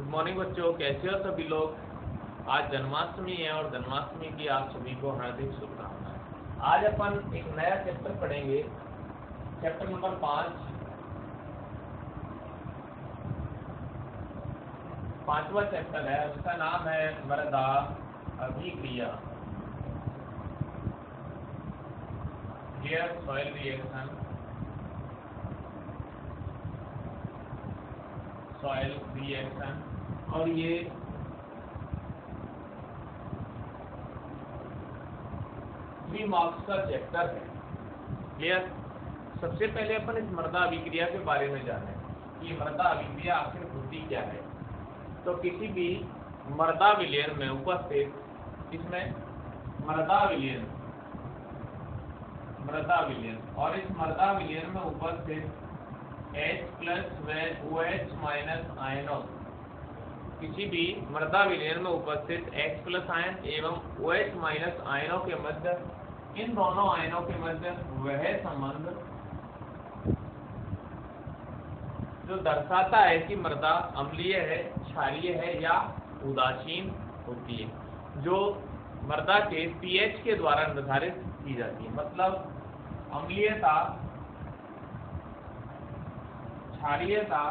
Good morning बच्चों, कैसे हो सभी लोग। आज जन्माष्टमी है और जन्माष्टमी की आप सभी को हार्दिक शुभकामनाएं। आज अपन एक नया चैप्टर पढ़ेंगे, चैप्टर नंबर 5, पांचवा चैप्टर है। उसका नाम है मृदा अभिक्रिया, air soil reaction, soil reaction. और ये थ्री मार्क्स का चैप्टर है। क्लियर। सबसे पहले अपन इस मृदा अभिक्रिया के बारे में जाने कि मृदा अभिक्रिया आखिर होती क्या है। तो किसी भी मृदा विलयन में उपस्थित इसमें मृदा विलयन और इस मृदा विलयन में उपस्थित H+ व OH- आयनों, किसी भी मृदा विलयन में उपस्थित H+ आयन एवं OH- आयनों के मध्य, इन दोनों आयनों के मध्य वह संबंध जो दर्शाता है कि मृदा अम्लीय है, क्षारीय है या उदासीन होती है, जो मृदा के pH के द्वारा निर्धारित की जाती है। मतलब अम्लीयता, क्षारीयता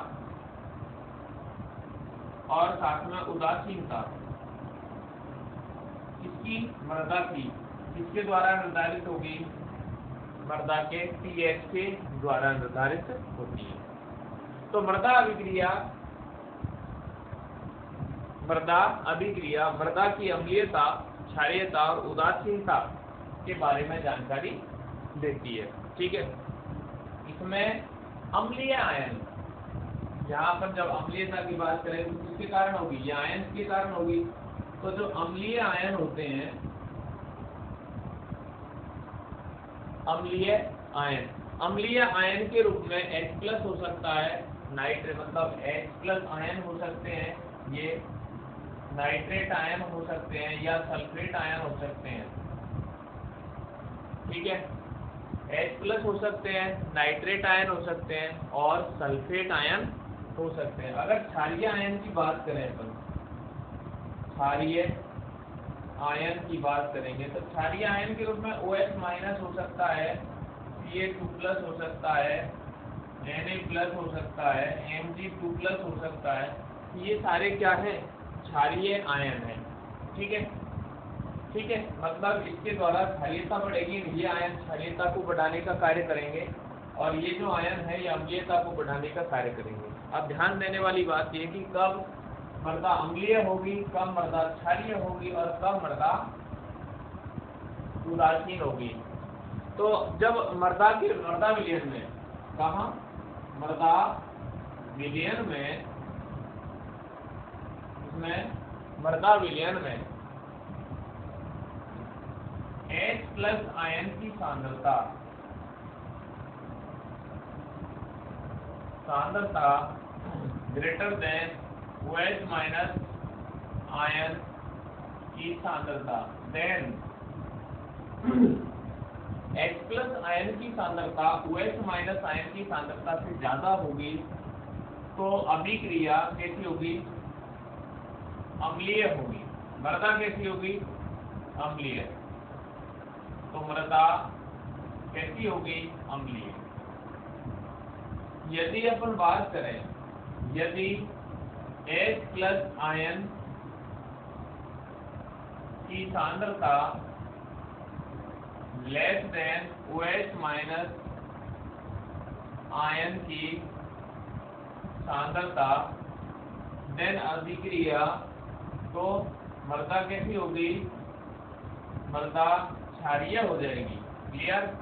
और साथ में उदासीनता इसकी मृदा की किसके द्वारा निर्धारित होगी? मृदा के pH के द्वारा निर्धारित होती है। तो मृदा अभिक्रिया मृदा की अम्लीयता, क्षारीयता और उदासीनता के बारे में जानकारी देती है। ठीक है। इसमें अम्लीय आयन, यहाँ पर जब अम्लीयता की बात करें तो किसके कारण होगी? ये आयन के कारण होगी। तो जो अम्लीय आयन होते हैं, अम्लीय आयन के रूप में H+ हो सकता है, नाइट्रेट मतलब H+ आयन हो सकते हैं, ये नाइट्रेट आयन हो सकते हैं या सल्फेट आयन हो सकते हैं। ठीक है। H+ हो सकते हैं, नाइट्रेट आयन हो सकते हैं और सल्फेट आयन हो सकते हैं। अगर क्षारीय आयन की बात करें अपन, क्षारीय आयन की बात करेंगे तो क्षारीय आयन के रूप में OH- हो सकता है, Pa2+ हो सकता है, Na+ हो सकता है, Mg2+ हो सकता है। ये सारे क्या हैं? क्षारीय आयन हैं। ठीक है। ठीक है, मतलब इसके द्वारा क्षारीयता बढ़ेगी, ये आयन क्षारीयता को बढ़ाने का कार्य करेंगे और ये जो आयन है ये अम्लीयता को बढ़ाने का कार्य करेंगे। अब ध्यान देने वाली बात ये कि कब मृदा अम्लीय होगी, कब मृदा क्षारीय होगी और कब मृदा उदासीन होगी। तो जब मृदा विलयन में, कहाँ? मृदा विलयन में, इसमें मृदा विलयन में H+ आयन की सांद्रता ग्रेटर देन OH- आयन की सांद्रता, देन H+ आयन की सांद्रता OH- आयन की सांद्रता से ज्यादा होगी तो अभिक्रिया कैसी होगी? अम्लीय होगी। मृदा कैसी होगी? अम्लीय। तो मृदा कैसी होगी? अम्लीय। यदि अपन बात करें, यदि H+ आयन की सांद्रता लेस देन OH- आयन की सांद्रता, देन अभिक्रिया, तो मृदा कैसी होगी? मृदा क्षारीय हो जाएगी। क्लियर।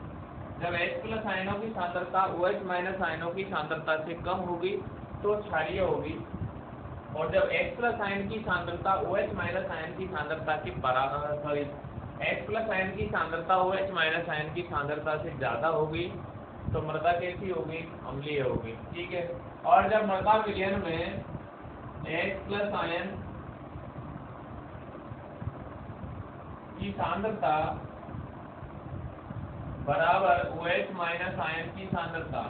जब H+ आयनों की सांद्रता OH- आयनों की सांद्रता से कम होगी तो क्षारीय होगी, और जब H+ आयन की सांद्रता OH- आयन की सांद्रता के बराबर, H+ आयन की सांद्रता OH- आयन की सांद्रता से ज्यादा होगी तो मृदा कैसी होगी? अम्लीय होगी। ठीक है। और जब मृदा विलयन में H+ आयन की सांद्रता बराबर OH- आयन की सांद्रता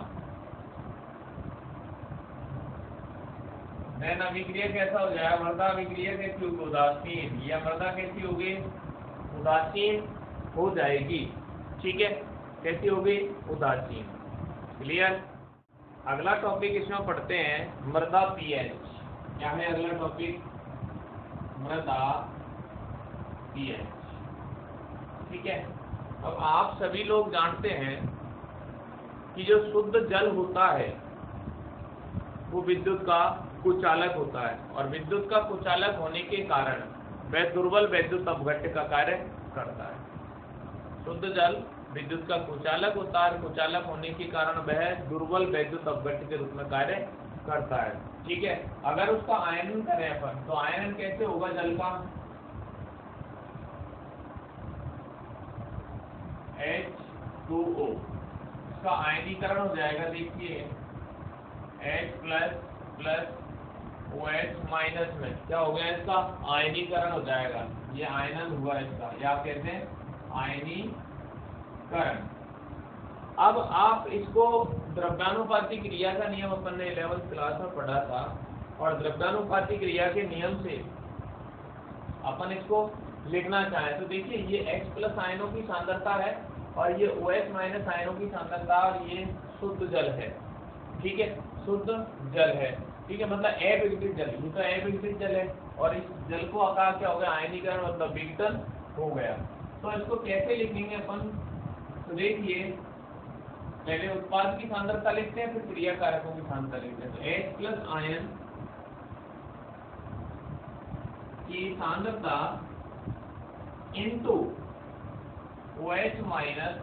देन अभिक्रिया कैसा हो जाएगा, मृदा अभिक्रिया कैसी होगी, उदासीन, या मृदा कैसी होगी, उदासीन हो जाएगी। ठीक है, कैसी होगी, उदासीन। क्लियर। अगला टॉपिक इसमें पढ़ते हैं मृदा पीएच। क्या है अगला टॉपिक, मृदा पीएच। ठीक है, अब आप सभी लोग जानते हैं कि जो शुद्ध जल होता है वो विद्युत का कुचालक होता है, और विद्युत का कुचालक होने के कारण वह दुर्बल वैद्युत अपघट्य का कार्य करता है। शुद्ध जल विद्युत का कुचालक होता है, कुचालक होने के कारण वह दुर्बल वैद्युत अपघट्य के रूप में कार्य करता है। ठीक है, अगर उसका आयनन करें अपन तो आयनन कैसे होगा जल का, H2O, इसका आयनीकरण हो जाएगा, देखिए H प्लस OH माइनस में क्या हो गया, इसका आयनीकरण हो जाएगा, ये आयनन हुआ इसका, या आप कहते हैं आयनीकरण। अब आप इसको द्रव्यानुपाती क्रिया का नियम अपन ने 11th क्लास में पढ़ा था, और द्रव्यानुपाती क्रिया के नियम से अपन इसको लिखना चाहें तो देखिए ये H प्लस आयनों की सांद्रता है और ये OH माइनस आयनों की सांद्रता, और ये शुद्ध जल है। ठीक है, शुद्ध जल है। ठीक है, मतलब अविघटित जल, ये तो अविघटित जल है, और इस जल को आकार क्या हो गया, आयनीकरण मतलब विघटन हो गया। तो इसको कैसे लिखेंगे अपन, तो देखिए पहले उत्पाद की सांद्रता लिखते हैं, फिर क्रिया कारकों की सांद्रता लिखते हैं। तो H प्लस आयन की सांद्रता इनटू OH माइनस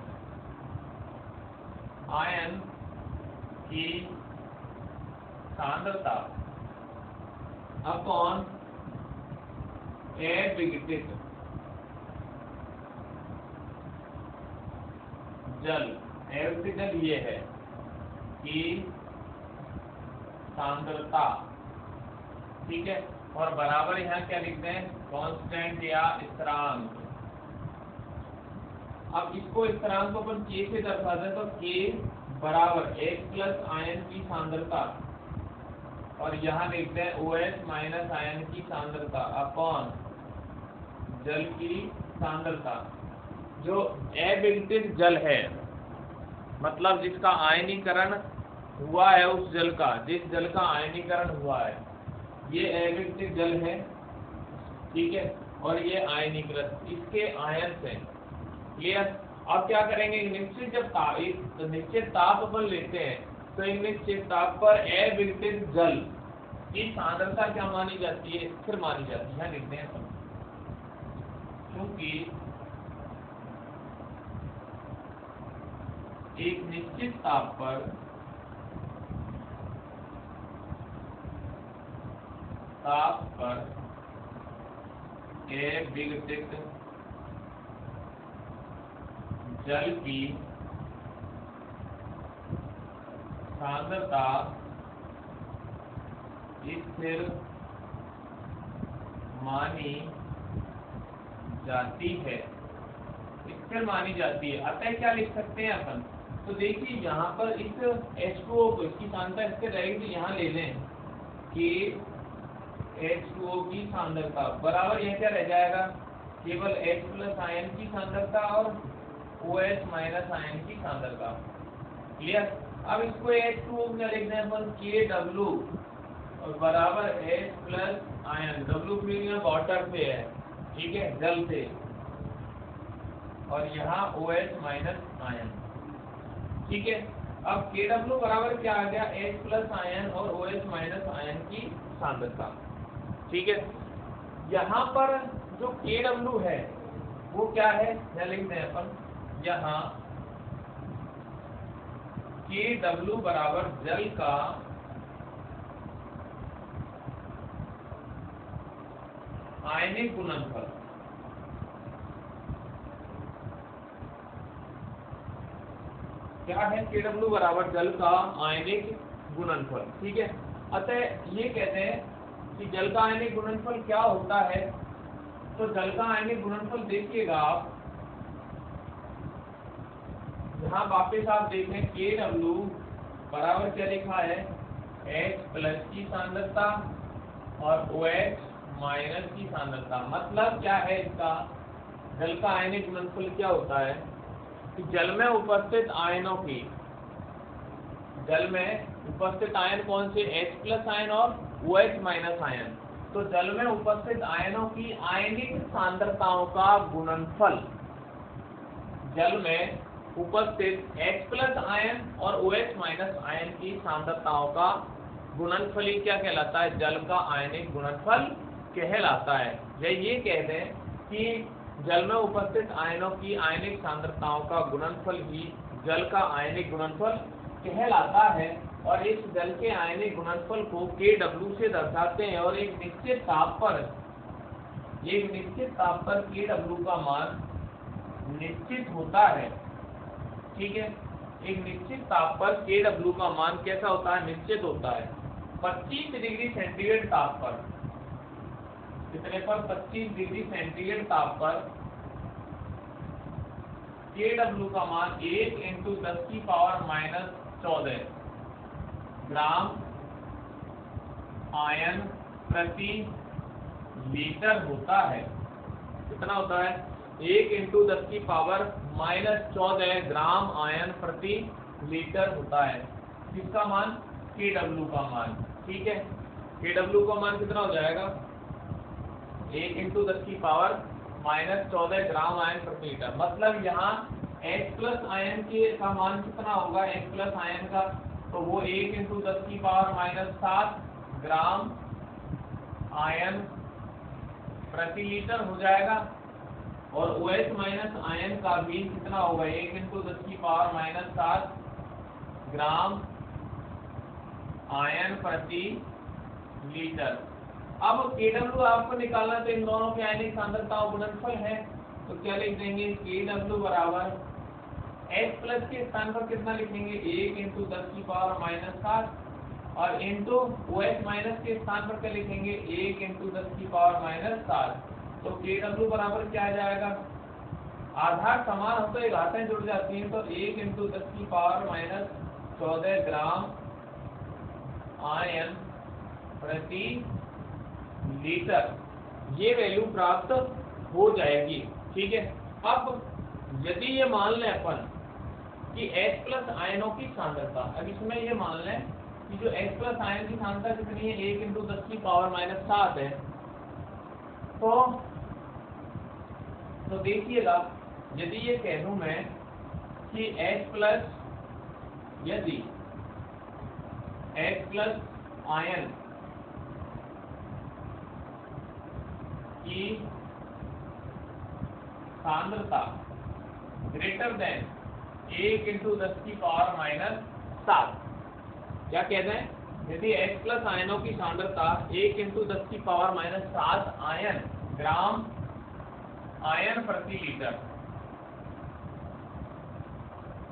आयन की सांद्रता अपॉन अविघटित जल, अविघटित जल ये है कि सांद्रता। ठीक है, और बराबर यहाँ क्या लिखते हैं, कांस्टेंट या स्थिरांक। अब इसको स्थिरांक को अपन k से दर्शाते हैं, तो k बराबर H प्लस आयन की सांद्रता, और यहाँ लिखते हैं OH माइनस आयन की सांद्रता अपॉन जल की सांद्रता। जो अविघटित जल है मतलब जिसका आयनीकरण हुआ है, उस जल का, जिस जल का आयनीकरण हुआ है, ये अविघटित जल है। ठीक है, और ये आयनीकृत, इसके आयन से। क्लियर। अब क्या करेंगे, निश्चित जब निश्चित ताप अपन लेते हैं तो एक निश्चित ताप पर अविघटित जल की सांद्रता क्या मानी जाती है, स्थिर मानी जाती है, लिखते हैं अपन। क्योंकि एक निश्चित ताप पर अविघटित जल की सांद्रता स्थिर मानी जाती है, स्थिर मानी जाती है। अतः क्या लिख सकते हैं अपन, तो देखिए यहाँ पर इस H2O को, इसकी सांद्रता स्थिर रहेगी, तो यहाँ ले लें कि H2O की सांद्रता बराबर यह क्या रह जाएगा, केवल H प्लस आयन की सांद्रता और OH माइनस आयन की सांद्रता। क्लियर। अब इसको H2O में लिख दें अपन KW और बराबर H प्लस आयन, W फिर वाटर से है, ठीक है, जल से, और यहाँ OH माइनस आयन। ठीक है, अब KW बराबर क्या आ गया, H प्लस आयन और OH माइनस आयन की सांद्रता। ठीक है, यहाँ पर जो KW है वो क्या है, यह लिखते हैं अपन, यहाँ KW बराबर जल का आयनिक गुणनफल। क्या है, KW बराबर जल का आयनिक गुणनफल। ठीक है, अतः ये कहते हैं कि जल का आयनिक गुणनफल क्या होता है, तो जल का आयनिक गुणनफल देखिएगा आप, यहाँ वापस आप देखें KW बराबर क्या लिखा है, H प्लस की सांद्रता और OH माइनस की सांद्रता। मतलब क्या है इसका, जल का आयनिक गुणनफल क्या होता है कि जल में उपस्थित आयनों की, जल में उपस्थित आयन कौन से, H+ आयन और OH माइनस आयन। तो जल में उपस्थित आयनों की आयनिक सांद्रताओं का गुणनफल, जल में उपस्थित H+ आयन और OH माइनस आयन की सांद्रताओं का गुणनफल ही क्या कहलाता है, जल का आयनिक गुणनफल कहलाता है। या ये कह दें कि जल में उपस्थित आयनों की आयनिक सांद्रताओं का गुणनफल ही जल का आयनिक गुणनफल कहलाता है। और इस जल के आयनिक गुणनफल को Kw से दर्शाते हैं और एक निश्चित ताप पर Kw का मान निश्चित होता है। ठीक है, एक निश्चित ताप पर Kw का मान कैसा होता है, निश्चित होता है। 25 डिग्री सेंटीग्रेड ताप पर, कितने पर, 25 डिग्री सेंटीग्रेड ताप पर Kw का मान 1 × 10⁻⁻14 ग्राम आयन प्रति लीटर होता है। कितना होता है, 1 × 10⁻⁻14 ग्राम आयन प्रति लीटर होता है। किसका मान, Kw का मान। ठीक है, Kw का मान कितना हो जाएगा, 1 × 10⁻⁻14 ग्राम आयन प्रति लीटर। मतलब यहाँ H+ आयन का मान कितना होगा, H+ आयन का, तो वो 1 × 10⁻⁷ ग्राम आयन प्रति लीटर हो जाएगा। और OH माइनस आयन का भी कितना होगा, 1 × 10⁻⁷ ग्राम आयन प्रति लीटर। अब Kw आपको निकालना, तो इन दोनों की आयनिक सांद्रताओं गुणनफल है। तो क्या लिख देंगे, Kw बराबर H+ के स्थान पर कितना लिखेंगे, 1 × 10⁻⁷ और इंटू OH माइनस के स्थान पर क्या लिखेंगे, 1 × 10⁻⁷। तो Kw बराबर क्या आ जाएगा, आधार समान हो तो ये घातें जुड़ जाती हैं, तो 1 × 10⁻14 ग्राम आयन प्रति लीटर, ये वैल्यू प्राप्त हो जाएगी। ठीक है, अब यदि ये मान लें अपन कि H+ आयनों की सांद्रता, अब इसमें ये मान लें कि जो H+ आयन की सांद्रता कितनी है, 1 × 10⁻⁷ है। तो देखिएगा, यदि ये कह दूं मैं कि यदि H+ आयन की सांद्रता ग्रेटर देन 1 × 10⁻⁷, क्या कहते हैं, यदि H+ आयनों की सांद्रता 1 × 10⁻⁷ आयन ग्राम आयन प्रति लीटर,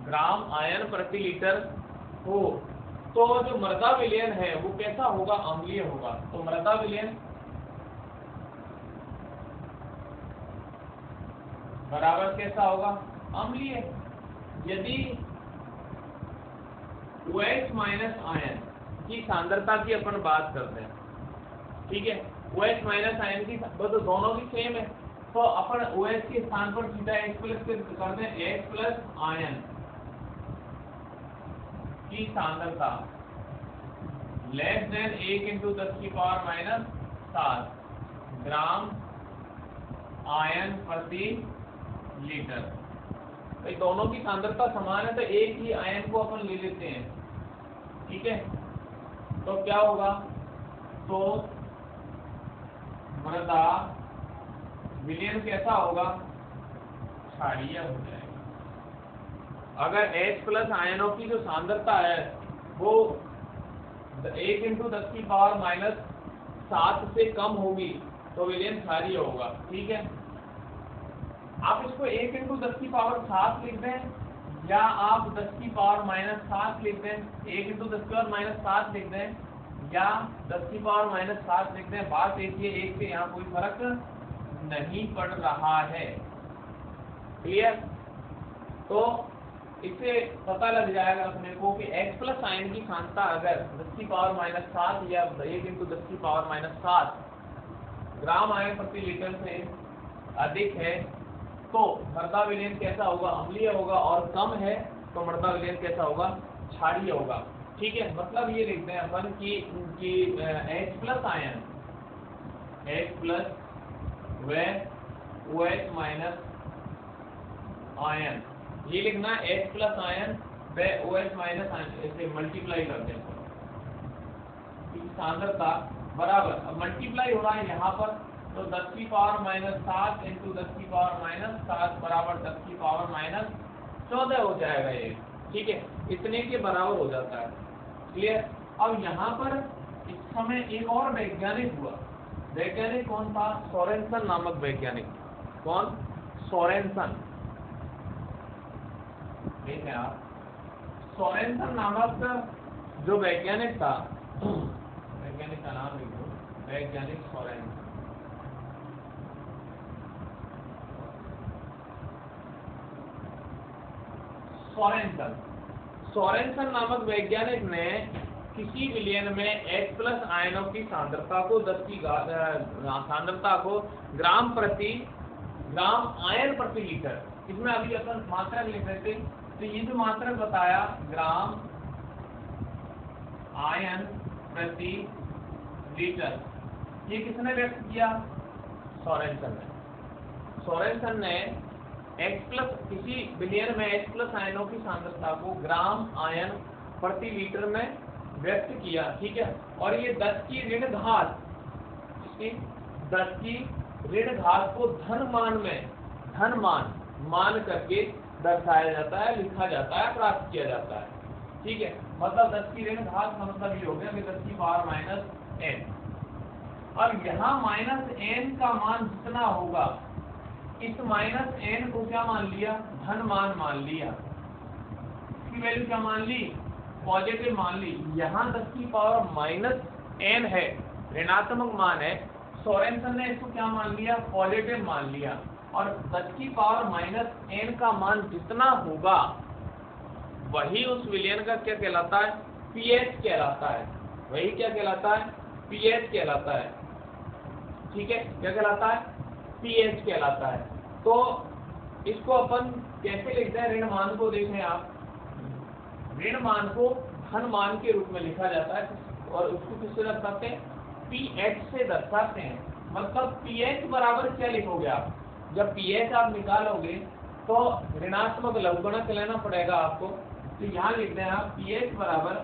ग्राम आयन प्रति लीटर हो, तो जो मृदा विलयन है वो कैसा होगा, अम्लीय होगा। तो मृदा विलयन बराबर कैसा होगा, अम्लीय। यदि OH माइनस आयन की सांद्रता की अपन बात करते हैं, ठीक है, OH माइनस आयन की तो दोनों की सेम है, तो अपन OH के स्थान पर सीधा H+ कर दें, H+ आयन की सांद्रता लेस देन 1 × 10⁻⁷ ग्राम आयन प्रति लीटर। तो दोनों की सांद्रता समान है, तो एक ही आयन को अपन ले लेते हैं। ठीक है, तो क्या होगा, तो मृदा विलयन कैसा होगा, क्षारीय हो जाएगा। अगर H+ आयनों की जो सांद्रता है वो 1 × 10⁻⁷ से कम होगी तो विलयन क्षारीय होगा। ठीक है, आप इसको 1 × 10⁻7 लिख दें या आप 10⁻⁷ लिख दें, 1 × 10⁻7 लिख दें या 10⁻7 लिख दें, बात एक ही है, एक से यहाँ कोई फर्क नहीं पड़ रहा है। क्लियर। तो इससे पता लग जाएगा अपने को कि H प्लस आयन की सांद्रता अगर 10⁻⁷ या 1 × 10⁻⁷ ग्राम आयन प्रति लीटर से अधिक है तो मृदा विलयन कैसा होगा, अम्लीय होगा, और कम है तो मृदा विलयन कैसा होगा, क्षारीय होगा। ठीक है, मतलब ये लिखते हैं अपन कि H plus ion, H plus व OH माइनस आयन, ये लिखना H प्लस आयन व OH माइनस आयन, ऐसे मल्टीप्लाई करते हैं सांद्रता बराबर, अब मल्टीप्लाई हो रहा है यहाँ पर तो 10⁻⁷ × 10⁻⁷ बराबर 10⁻⁻14 हो जाएगा ये। ठीक है, इतने के बराबर हो जाता है। क्लियर। अब यहाँ पर इस समय एक और वैज्ञानिक हुआ, वैज्ञानिक कौन था, सोरेनसन नामक वैज्ञानिक। कौन, सोरेनसन। ठीक है आप, सोरेनसन नामक जो वैज्ञानिक था, वैज्ञानिक का नाम लिखो, वैज्ञानिक सोरेनसन। सोरेनसन नामक वैज्ञानिक ने किसी विलयन में H प्लस आयनों की सांद्रता को सांद्रता को ग्राम आयन प्रति लीटर, इसमें अभी अपन मात्रक लिख रहे थे, तो ये जो मात्रक बताया ग्राम आयन प्रति लीटर, ये किसने व्यक्त किया, सोरेनसन ने। सोरेनसन ने किसी विलयन में H प्लस आयनों की सांद्रता को ग्राम आयन प्रति लीटर में व्यक्त किया। ठीक है, और ये 10 की ऋण घात, 10 की ऋण घात को धन मान करके दर्शाया जाता है, लिखा जाता है, प्राप्त किया जाता है। ठीक है, मतलब 10 की ऋण घात का मतलब ये हो गया कि 10⁻⁻n। अब यहाँ -n का मान जितना होगा, इस -n को क्या मान लिया, धन मान लिया, इसकी वैल्यू क्या मान ली, पॉजिटिव मान ली। यहाँ 10⁻⁻n है, ऋणात्मक मान है, सोरेनसन ने इसको क्या मान लिया, पॉजिटिव मान लिया, और 10⁻⁻n का मान जितना होगा वही उस विलयन का क्या कहलाता है, pH कहलाता है। वही क्या कहलाता है, pH कहलाता है। ठीक है, क्या कहलाता है, pH कहलाता है। तो इसको अपन कैसे लिखते हैं, ऋण मान को देखें आप, ऋण मान को धन मान के रूप में लिखा जाता है, और उसको किससे दर्शाते हैं, pH से दर्शाते हैं। मतलब pH बराबर क्या लिखोगे आप, जब pH आप निकालोगे तो ऋणात्मक लघुगणक लेना पड़ेगा आपको। तो यहाँ लिखते हैं आप pH बराबर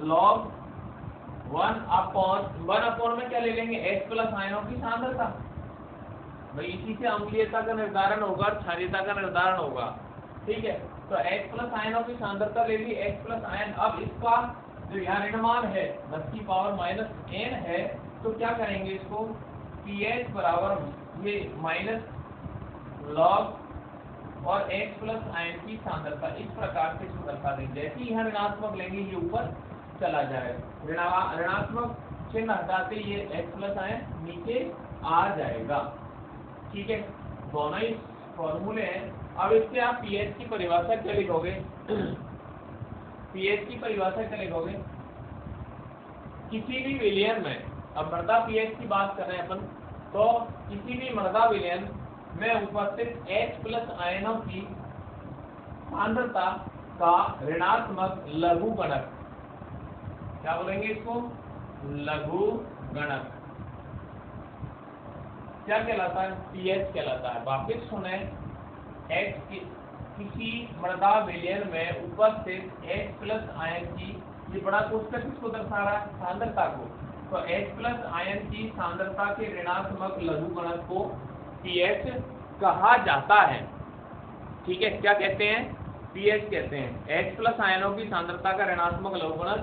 log 1/1 में क्या ले लेंगे, H प्लस आयनों की सांद्रता। भाई इसी से अम्लीयता का निर्धारण होगा, क्षारीयता का निर्धारण होगा। ठीक है, तो H प्लस आयनों की सांद्रता ले ली, H प्लस आयन। अब इसका जो यहाँ ऋणमान है 10⁻⁻n है, तो क्या करेंगे इसको, pH बराबर ये log और H प्लस आयन की सांद्रता, इस प्रकार से इसको दर्शा देंगे। जैसे ही यहाँ ऋणात्मक लेंगे ये ऊपर चला जाएगा, ऋणात्मक चिन्ह हटाते ये H प्लस आयन नीचे आ जाएगा। ठीक है, दोनों ही फॉर्मूले हैं। अब इसके आप pH की परिभाषा क्या लिखोगे, pH की परिभाषा क्या लिखोगे, किसी भी विलयन में, अब मृदा pH की बात कर रहे हैं अपन, तो किसी भी मृदा विलयन में उपस्थित H प्लस आयनों की सांद्रता का ऋणात्मक लघुगणक, क्या बोलेंगे इसको, लघुगणक, क्या कहलाता है, pH कहलाता है। वापिस सुने, किसी मृदा विलयन में उपस्थित H प्लस आयन की, ये बड़ा कोष्ठक किसको दर्शा रहा है, सांद्रता को, तो H प्लस आयन की सांद्रता के ऋणात्मक लघुगणक को pH कहा जाता है। ठीक है, क्या कहते हैं, pH कहते हैं। H प्लस आयनों की सांद्रता का ऋणात्मक लघुगणक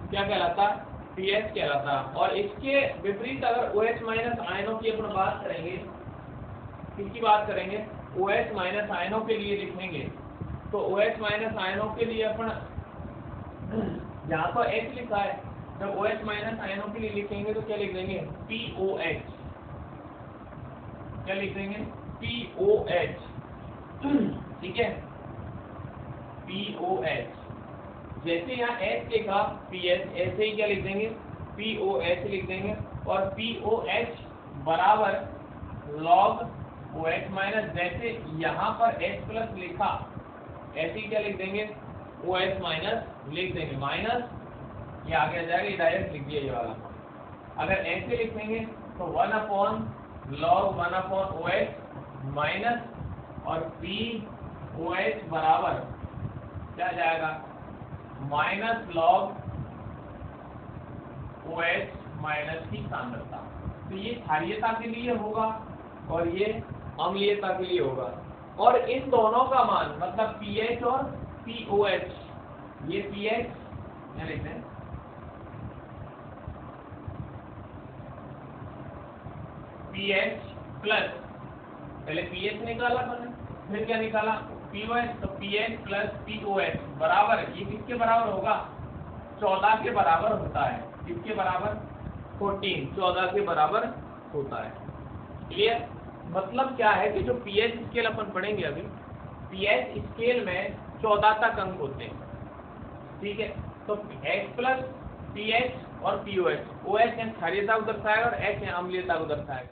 क्या कहलाता है, pH कहलाता है। और इसके विपरीत अगर OH माइनस आयनों की अपन बात करेंगे, किसकी बात करेंगे, OH माइनस आयनों के लिए लिखेंगे, तो OH माइनस आयनों के लिए अपन यहाँ तो H लिखा है, जब OH माइनस आयनों के लिए लिखेंगे तो क्या लिख देंगे, POH, क्या लिख देंगे, POH। ठीक है, POH। जैसे यहाँ H लिखा PH, ऐसे ही क्या लिख देंगे POH लिख देंगे, और POH बराबर log OH माइनस, जैसे यहाँ पर H प्लस लिखा ऐसे ही क्या लिख देंगे OH माइनस लिख देंगे, माइनस ये आगे आ जाएगा, ये डायरेक्ट लिख दिया ये वाला। अगर ऐसे लिखेंगे तो 1/log 1/OH माइनस, और POH बराबर क्या जाएगा माइनस log OH माइनस की सांद्रता। तो ये क्षारीयता के लिए होगा और ये अम्लीयता के लिए होगा, और इन दोनों का मान मतलब pH और POH, ये pH यहाँ लिखते हैं pH प्लस, पहले pH निकाला मैंने, फिर क्या निकाला POH, तो pH प्लस POH बराबर, ये किसके बराबर होगा 14 के बराबर होता है। किसके बराबर 14 के बराबर होता है। क्लियर? मतलब क्या है कि जो pH स्केल अपन पढ़ेंगे अभी, pH स्केल में 14 तक अंक होते हैं, ठीक है। तो H प्लस pH और POH, OH है क्षारीयता को दर्शाएगा और H है अम्लीयता को दर्शाएगा।